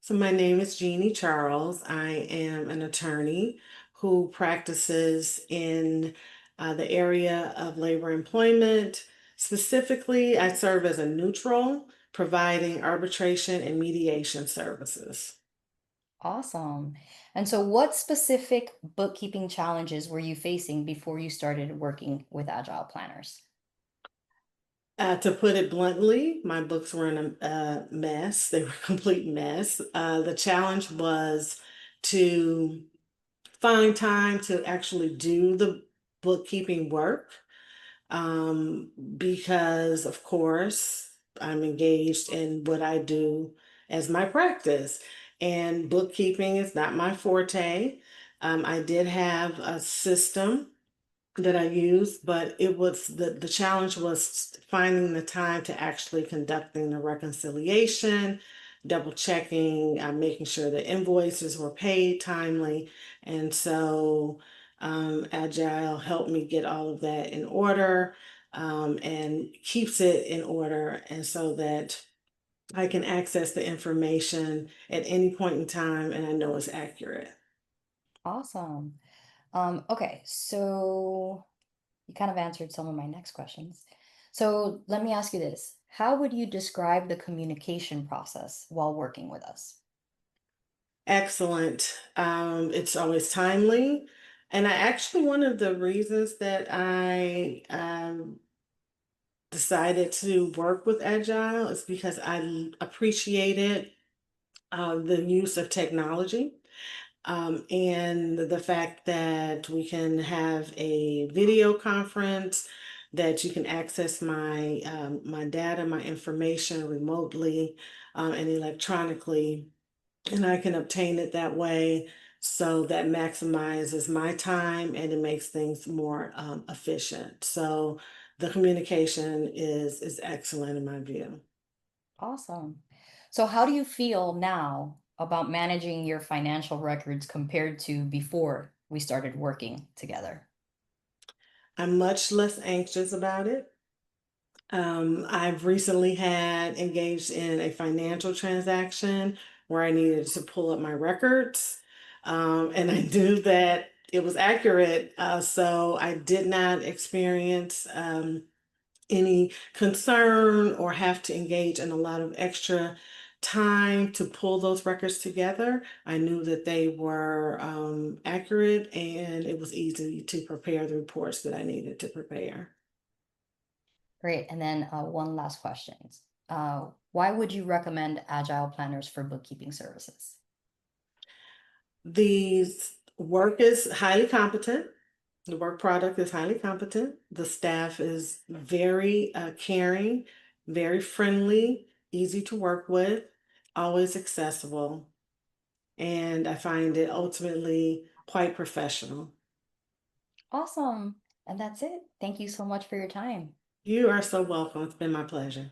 So, my name is Jeanne Charles. I am an attorney who practices in the area of labor employment. Specifically, I serve as a neutral, providing arbitration and mediation services. Awesome. And so, what specific bookkeeping challenges were you facing before you started working with Agile Planners? To put it bluntly, my books were in a mess. They were a complete mess. The challenge was to find time to actually do the bookkeeping work, because, of course, I'm engaged in what I do as my practice, and bookkeeping is not my forte. I did have a system that I used, but the challenge was finding the time to actually conducting the reconciliation, double checking, making sure the invoices were paid timely. And so Agile helped me get all of that in order, and keeps it in order. And so that I can access the information at any point in time and I know it's accurate. Awesome. Okay, so you kind of answered some of my next questions. So, let me ask you this. How would you describe the communication process while working with us? Excellent. It's always timely. And I actually, one of the reasons that I decided to work with Agile is because appreciated the use of technology, and the fact that we can have a video conference, that you can access my data, my information remotely, and electronically, and I can obtain it that way. So that maximizes my time and it makes things more efficient. So the communication is excellent in my view. Awesome. So, how do you feel now about managing your financial records compared to before we started working together? I'm much less anxious about it. I've recently had engaged in a financial transaction where I needed to pull up my records, and I knew that it was accurate. So I did not experience any concern or have to engage in a lot of extra time to pull those records together. I knew that they were accurate and it was easy to prepare the reports that I needed to prepare. Great. And then one last question. Why would you recommend Agile Planners for bookkeeping services? The work is highly competent. The work product is highly competent. The staff is very caring, very friendly, easy to work with, always accessible. And I find it ultimately quite professional. Awesome. And that's it. Thank you so much for your time. You are so welcome. It's been my pleasure.